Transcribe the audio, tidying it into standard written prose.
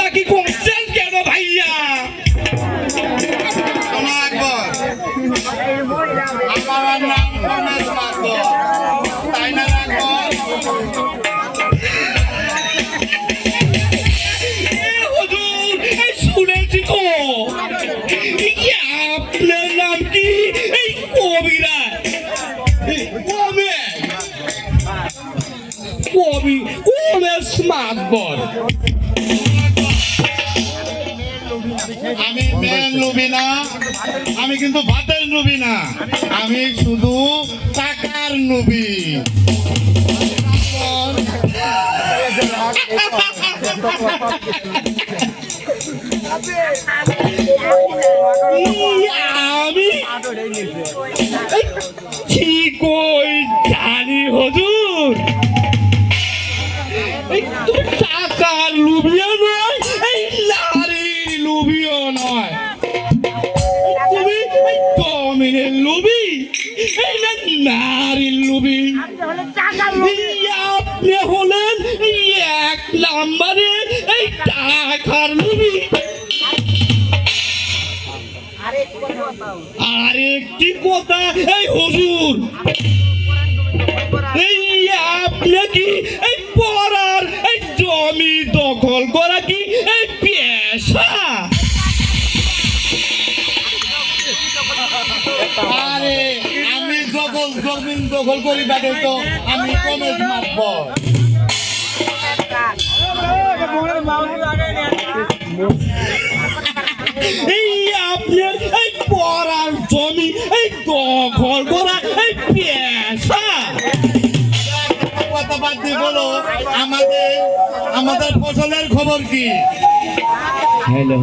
ডাকাডাকি করছেন কেন ভাইয়া? আমার নাম রমেশ মাহাতো, তাই না আকবর? হুজুর, এই শুনেছি তো আপনার নাম কি এই কবিরা কমেশ মাতবর? আমি মেয়ের লোভী না, আমি কিন্তু ভাতের লোভী না, আমি শুধু টাকার লোভী। আমি ঠিক ওই জানি হুজুর, টাকার লুবিও নয়, এই নারীর লুবিও নয়। তুমি জমিনের লুবি, এই না নারীর লুবি। আপনি হলেন এক নাম্বারে এই টাকার লুবি। আরেকটি কথা এই হুজুর, এই আপনি কি এই পড়ার এই জমি দখল করা কি এই পেশা? আরে আমি জমিন দখল করি বাদে তো আমি কমেশ মারবো। এই আপনার এই পড়ার জমি এই দখল করা এই পেশা? কথা বাদ দিয়ে বলো, আমাদের ফসলের খবর কি? হ্যালো